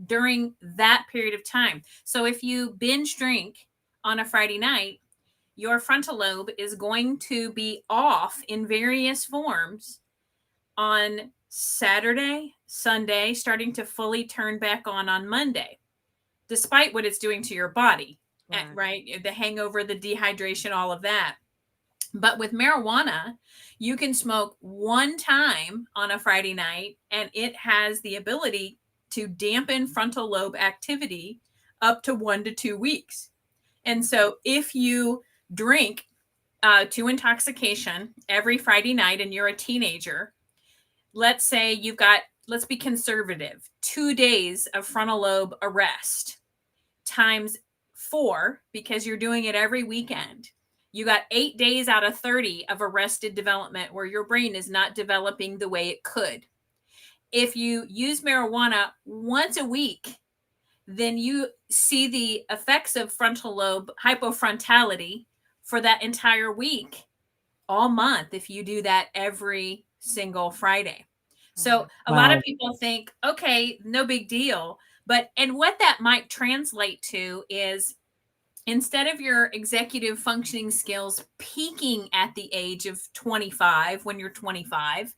during that period of time. So if you binge drink on a Friday night, your frontal lobe is going to be off in various forms on Saturday, Sunday, starting to fully turn back on Monday, despite what it's doing to your body, right? The hangover, the dehydration, all of that. But with marijuana, you can smoke one time on a Friday night, and it has the ability to dampen frontal lobe activity up to 1 to 2 weeks. And so if you drink to intoxication every Friday night and you're a teenager, let's say you've got, let's be conservative, 2 days of frontal lobe arrest times 4, because you're doing it every weekend. You got 8 days out of 30 of arrested development where your brain is not developing the way it could. If you use marijuana once a week, then you see the effects of frontal lobe hypofrontality for that entire week, all month, if you do that every single Friday. So a lot of people think, okay, no big deal. And what that might translate to is, instead of your executive functioning skills peaking at the age of 25, when you're 25,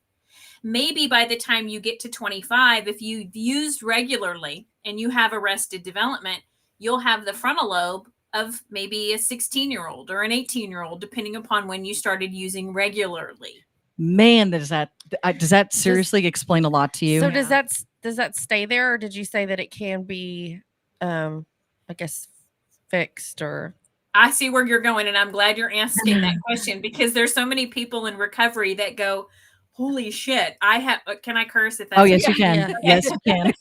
maybe by the time you get to 25, if you've used regularly and you have arrested development, you'll have the frontal lobe of maybe a 16-year-old or an 18-year-old, depending upon when you started using regularly. Man, does that seriously explain a lot to you? So does that stay there, or did you say that it can be, I guess, fixed? Or I see where you're going, and I'm glad you're asking that question, because there's so many people in recovery that go, holy shit, can I curse if that's Oh, yes, okay? you can. Yeah. Yes, you can.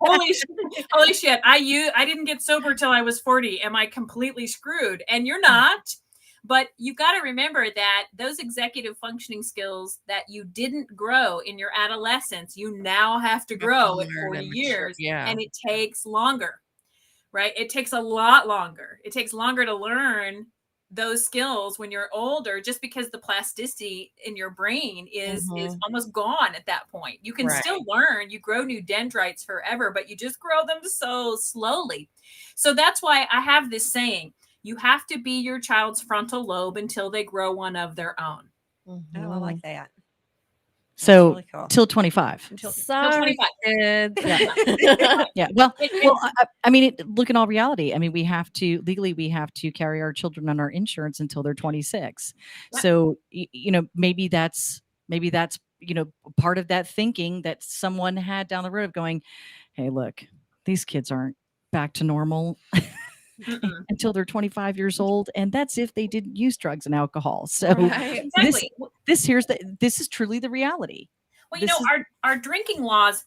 Holy shit, I didn't get sober till I was 40. Am I completely screwed? And you're not. But you've got to remember that those executive functioning skills that you didn't grow in your adolescence, you now have to grow at 40 years. Yeah. And it takes longer, right? It takes a lot longer. It takes longer to learn those skills when you're older, just because the plasticity in your brain is almost gone at that point. You can still learn, you grow new dendrites forever, but you just grow them so slowly. So that's why I have this saying, you have to be your child's frontal lobe until they grow one of their own. Oh, I like that. So really cool. till 25. Till 25. Yeah. Yeah. Well, I mean, look, in all reality, I mean, we have to carry our children on our insurance until they're 26. Yeah. So, maybe that's, part of that thinking that someone had down the road of going, hey, look, these kids aren't back to normal until they're 25 years old. And that's if they didn't use drugs and alcohol. So Exactly. this is truly the reality. Well, our drinking laws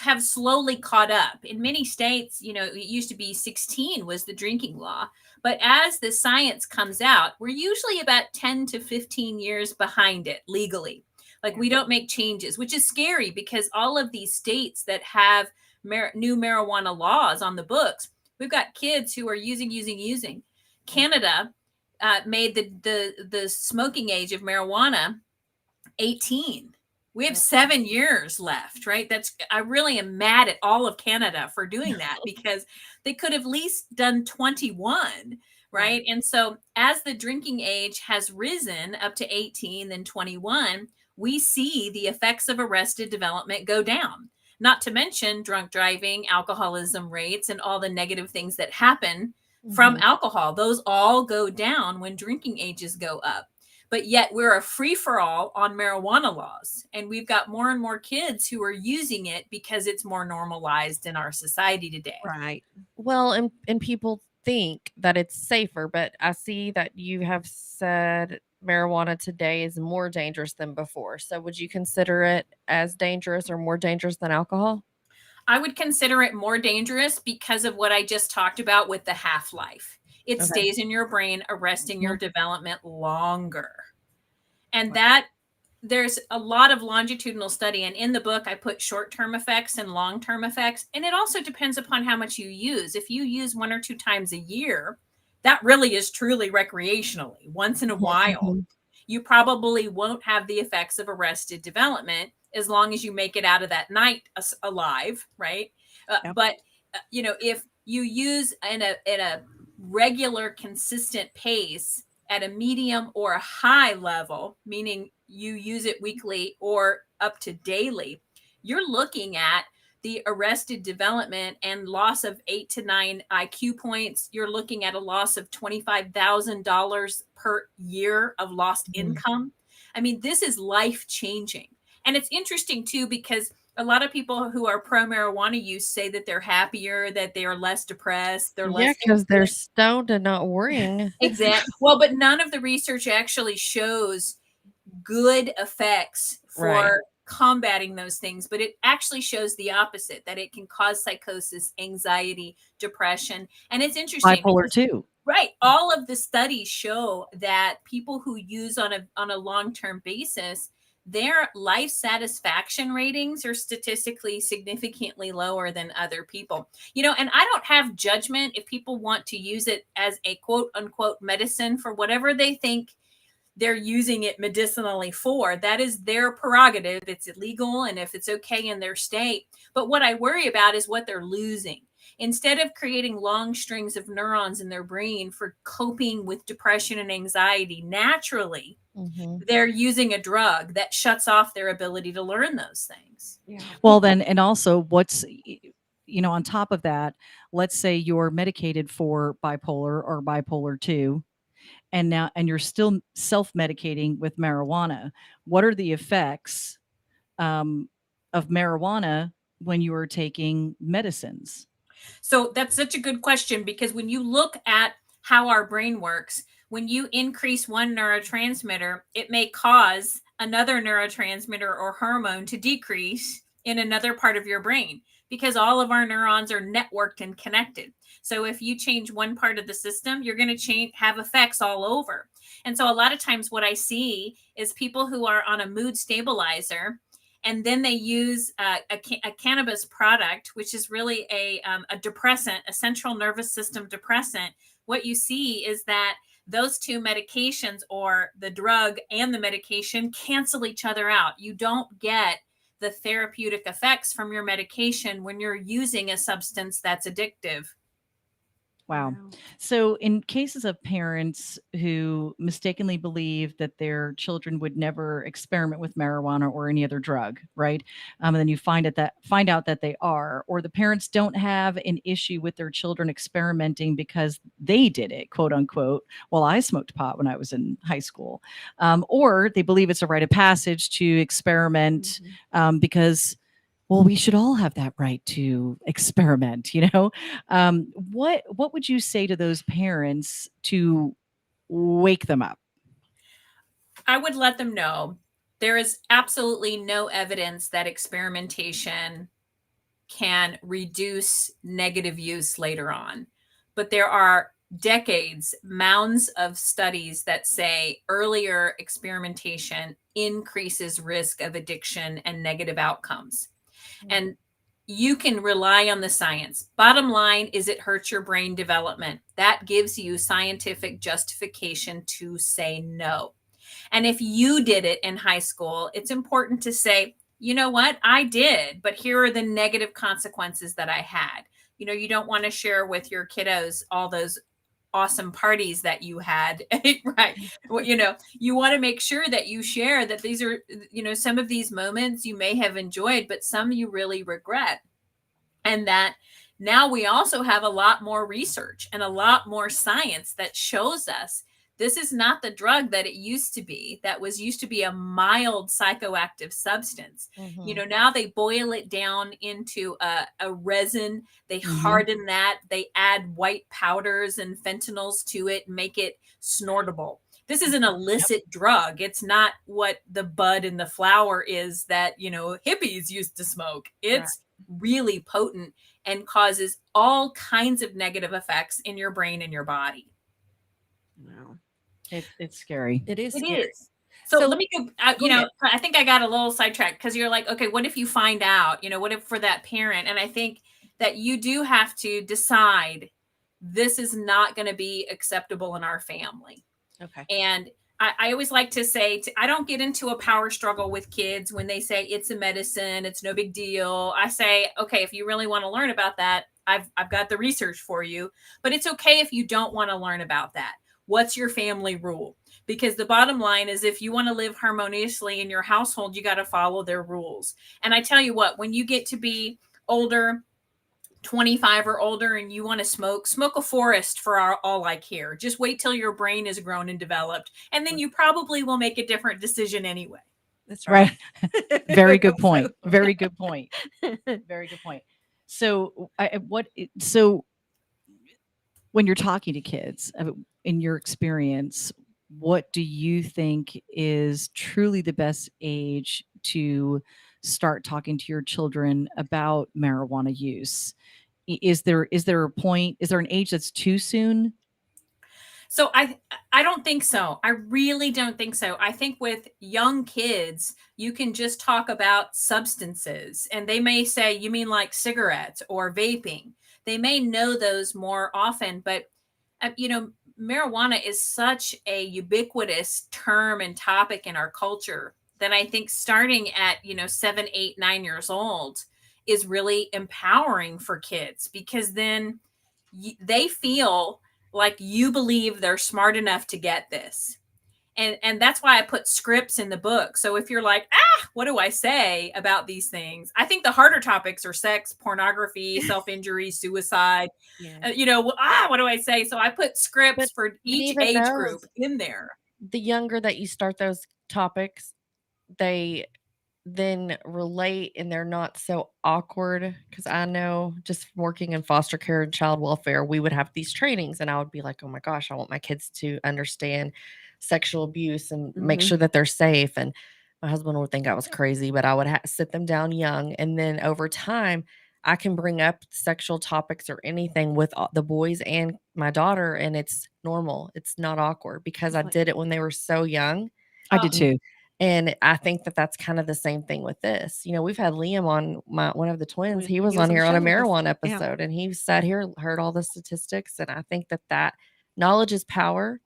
have slowly caught up. In many states, it used to be 16 was the drinking law. But as the science comes out, we're usually about 10 to 15 years behind it legally. Like, we don't make changes, which is scary, because all of these states that have new marijuana laws on the books, we've got kids who are using. Canada made the smoking age of marijuana 18. We have 7 years left, right? I really am mad at all of Canada for doing that because they could have at least done 21, right? And so as the drinking age has risen up to 18, then 21, we see the effects of arrested development go down. Not to mention drunk driving, alcoholism rates, and all the negative things that happen from alcohol. Those all go down when drinking ages go up. But yet we're a free-for-all on marijuana laws. And we've got more and more kids who are using it because it's more normalized in our society today. Right. Well, and people think that it's safer, but I see that you have said marijuana today is more dangerous than before. So would you consider it as dangerous or more dangerous than alcohol? I would consider it more dangerous because of what I just talked about with the half-life. It stays in your brain, arresting your development longer. And that there's a lot of longitudinal study. And in the book, I put short-term effects and long-term effects. And it also depends upon how much you use. If you use 1 or 2 times a year, that really is truly recreationally. Once in a while, you probably won't have the effects of arrested development as long as you make it out of that night alive, right? But if you use in a regular, consistent pace at a medium or a high level, meaning you use it weekly or up to daily, you're looking at the arrested development and loss of 8 to 9 IQ points. You're looking at a loss of $25,000 per year of lost income. I mean, this is life changing. And it's interesting too, because a lot of people who are pro marijuana use say that they're happier, that they are less depressed. They're less because they're stoned and not worrying. Exactly. Well, but none of the research actually shows good effects for combating those things, but it actually shows the opposite, that it can cause psychosis, anxiety, depression. And it's interesting. Bipolar too. Right. All of the studies show that people who use on a long-term basis, their life satisfaction ratings are statistically significantly lower than other people. And I don't have judgment if people want to use it as a quote unquote medicine for whatever they think they're using it medicinally for. That is their prerogative. It's illegal, and if it's okay in their state. But what I worry about is what they're losing. Instead of creating long strings of neurons in their brain for coping with depression and anxiety naturally, they're using a drug that shuts off their ability to learn those things. Well, then, and also what's, on top of that, let's say you're medicated for bipolar or bipolar 2, and you're still self-medicating with marijuana. What are the effects of marijuana when you are taking medicines? So that's such a good question, because when you look at how our brain works, when you increase one neurotransmitter, it may cause another neurotransmitter or hormone to decrease in another part of your brain, because all of our neurons are networked and connected. So if you change one part of the system, you're going to have effects all over. And so a lot of times what I see is people who are on a mood stabilizer, and then they use a cannabis product, which is really a depressant, a central nervous system depressant. What you see is that those two medications, or the drug and the medication, cancel each other out. You don't get the therapeutic effects from your medication when you're using a substance that's addictive. Wow. So in cases of parents who mistakenly believe that their children would never experiment with marijuana or any other drug, right? And then you find out that they are, or the parents don't have an issue with their children experimenting because they did it, quote unquote. Well, I smoked pot when I was in high school. Or they believe it's a rite of passage to experiment because, well, we should all have that right to experiment, What would you say to those parents to wake them up? I would let them know there is absolutely no evidence that experimentation can reduce negative use later on. But there are decades, mounds of studies that say earlier experimentation increases risk of addiction and negative outcomes. And you can rely on the science. Bottom line is it hurts your brain development. That gives you scientific justification to say no. And if you did it in high school, it's important to say, you know what, I did, but here are the negative consequences that I had. You know, you don't want to share with your kiddos all those awesome parties that you had, right? Well, you know, you want to make sure that you share that these are, you know, some of these moments you may have enjoyed, but some you really regret. And that now we also have a lot more research and a lot more science that shows us this is not the drug that it used to be, that was used to be a mild psychoactive substance. You know, now they boil it down into a resin, they harden that, they add white powders and fentanyls to it, make it snortable. This is an illicit drug. It's not what the bud and the flower is that, you know, hippies used to smoke. It's really potent and causes all kinds of negative effects in your brain and your body. Wow. It's scary. It is It scary. is. So let me go, you know, I think I got a little sidetracked because you're like, okay, what if you find out, you know, what if for that parent? And I think that you do have to decide this is not going to be acceptable in our family. Okay. And I always like to say, I don't get into a power struggle with kids when they say it's a medicine, it's no big deal. I say, okay, if you really want to learn about that, I've got the research for you, but it's okay if you don't want to learn about that. What's your family rule? Because the bottom line is if you want to live harmoniously in your household, you got to follow their rules. And I tell you what, when you get to be older, 25 or older, and you want to smoke a forest for all I care. Just wait till your brain is grown and developed, and then you probably will make a different decision anyway. That's right. Very good point. Very good point. Very good point. So so when you're talking to kids, in your experience, what do you think is truly the best age to start talking to your children about marijuana use? Is there a point? Is there an age that's too soon? So I don't think so. I really don't think so. I think with young kids, you can just talk about substances, and they may say, you mean like cigarettes or vaping? They may know those more often, but you know, marijuana is such a ubiquitous term and topic in our culture that I think starting at, you know, 7, 8, 9 years old is really empowering for kids, because then they feel like you believe they're smart enough to get this. And that's why I put scripts in the book. So if you're like, what do I say about these things? I think the harder topics are sex, pornography, self-injury, suicide. You know, what do I say? So I put scripts for each age group in there. The younger that you start those topics, they then relate and they're not so awkward. Because I know just working in foster care and child welfare, we would have these trainings and I would be like, oh my gosh, I want my kids to understand sexual abuse and make sure that they're safe. And my husband would think I was crazy, but I would sit them down young. And then over time, I can bring up sexual topics or anything with the boys and my daughter, and it's normal. It's not awkward because I did it when they were so young. I did too. And I think that that's kind of the same thing with this. You know, we've had Liam on, one of the twins. He was on here on a marijuana episode, and he sat here, heard all the statistics. And I think that knowledge is power.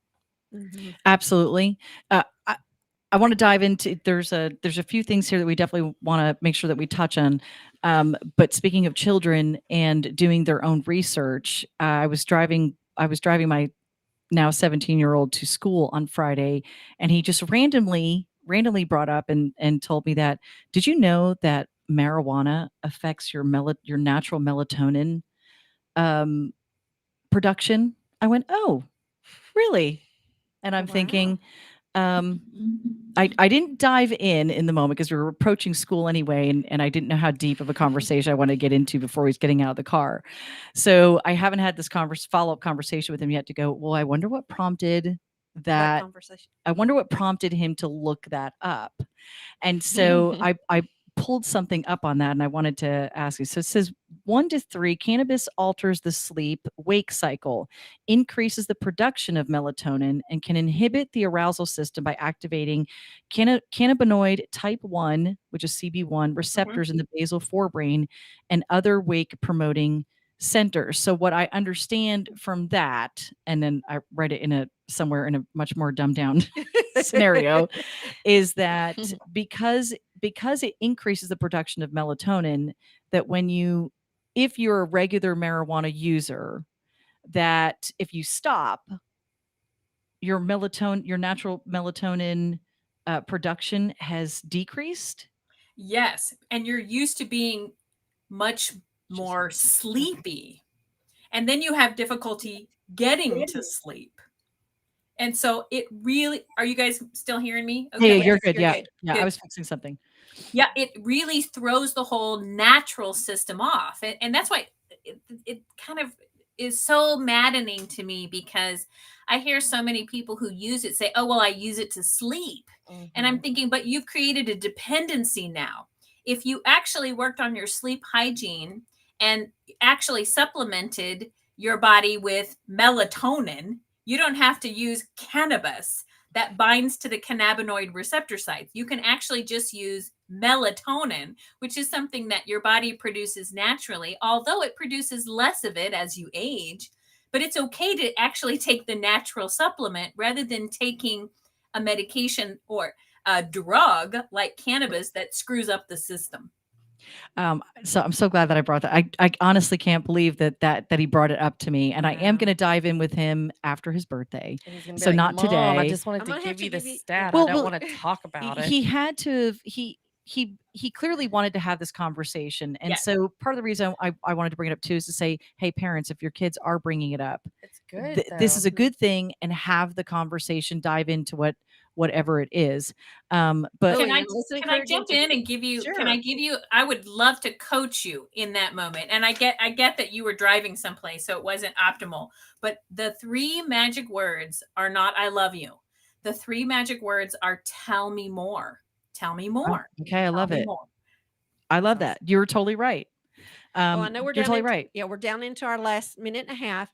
Absolutely. I want to dive into, there's a few things here that we definitely want to make sure that we touch on. But speaking of children and doing their own research, I was driving my now 17-year-old to school on Friday, and he just randomly brought up and told me that, did you know that marijuana affects your natural melatonin production? I went, oh, really? And I'm thinking, I didn't dive in the moment because we were approaching school anyway, and I didn't know how deep of a conversation I wanted to get into before he was getting out of the car. So I haven't had this follow-up conversation with him yet to go, well, I wonder what prompted that conversation. I wonder what prompted him to look that up. And so I pulled something up on that, and I wanted to ask you. So it says 1 to 3, cannabis alters the sleep-wake cycle, increases the production of melatonin, and can inhibit the arousal system by activating cannabinoid type 1, which is CB1, receptors in the basal forebrain and other wake-promoting centers. So what I understand from that, and then I read it in somewhere in a much more dumbed down scenario, is that because it increases the production of melatonin, that if you're a regular marijuana user, that if you stop, your natural melatonin production has decreased. Yes, and you're used to being much more sleepy, and then you have difficulty getting to sleep. And so it really, are you guys still hearing me? Yeah, you're good. You're Yeah. good. Yeah. Good. I was fixing something. Yeah, it really throws the whole natural system off. And that's why it kind of is so maddening to me, because I hear so many people who use it say, oh, well, I use it to sleep. And I'm thinking, but you've created a dependency now. If you actually worked on your sleep hygiene and actually supplemented your body with melatonin, you don't have to use cannabis that binds to the cannabinoid receptor sites. You can actually just use melatonin, which is something that your body produces naturally, although it produces less of it as you age. But it's okay to actually take the natural supplement rather than taking a medication or a drug like cannabis that screws up the system. So I'm so glad that I brought that. I honestly can't believe that he brought it up to me, and I am going to dive in with him after his birthday. So like, not Mom, today. I just wanted to give you the stat. I don't want to talk about it. He had to. He clearly wanted to have this conversation, and so part of the reason I wanted to bring it up too is to say, hey, parents, if your kids are bringing it up, it's good. This is a good thing, and have the conversation, dive into whatever it is. But can I jump in and give you? Sure. Can I give you? I would love to coach you in that moment. And I get that you were driving someplace, so it wasn't optimal. But the 3 magic words are not "I love you." The 3 magic words are "Tell me more." Tell me more. Oh, okay, I love it. I love that. You're totally right. Well, I know we're you're totally right. Yeah, we're down into our last minute and a half.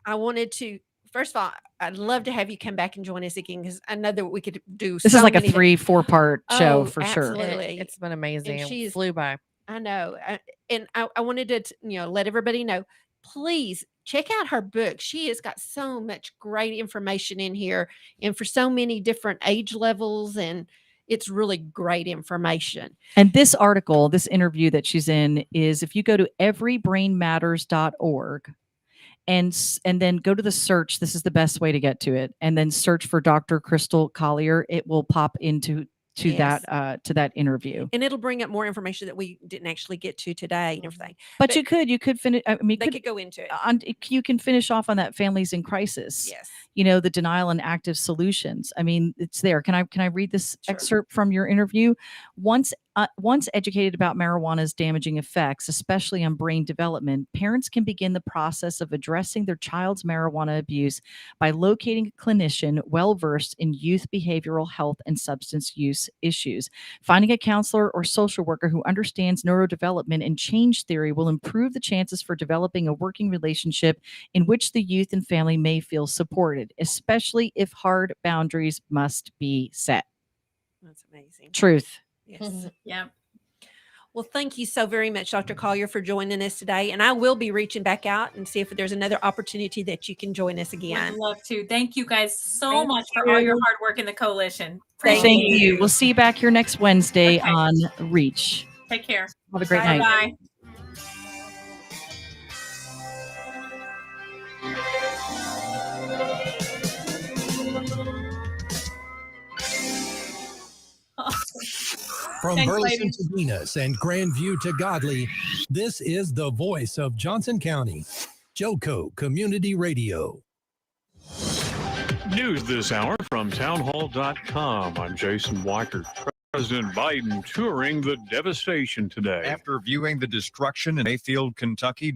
I wanted to, first of all, I'd love to have you come back and join us again, because I know that we could do. This is like a 3-4 part show for sure. Absolutely. It's been amazing. It flew by. I know, and I wanted to, let everybody know. Please check out her book. She has got so much great information in here, and for so many different age levels, and it's really great information. And this article, this interview that she's in, is if you go to everybrainmatters.org and then go to the search, this is the best way to get to it, and then search for Dr. Crystal Collier, it will pop into that interview, and it'll bring up more information that we didn't actually get to today and everything. But you could finish. I mean, they could go into it. You can finish off on that families in crisis. Yes. The denial and active solutions. I mean, it's there. Can I read this excerpt from your interview? Once educated about marijuana's damaging effects, especially on brain development, parents can begin the process of addressing their child's marijuana abuse by locating a clinician well-versed in youth behavioral health and substance use issues. Finding a counselor or social worker who understands neurodevelopment and change theory will improve the chances for developing a working relationship in which the youth and family may feel supported, especially if hard boundaries must be set. That's amazing. Truth. Yes. Yeah. Well, thank you so very much, Dr. Collier, for joining us today. And I will be reaching back out and see if there's another opportunity that you can join us again. I'd love to. Thank you guys so much for all your hard work in the coalition. Thank you. We'll see you back here next Wednesday on Reach. Take care. Have a great night. Bye. From Thanks, Burleson ladies. to Venus and Grandview to Godley, this is the voice of Johnson County, JOCO Community Radio. News this hour from townhall.com. I'm Jason Walker. President Biden touring the devastation today. After viewing the destruction in Mayfield, Kentucky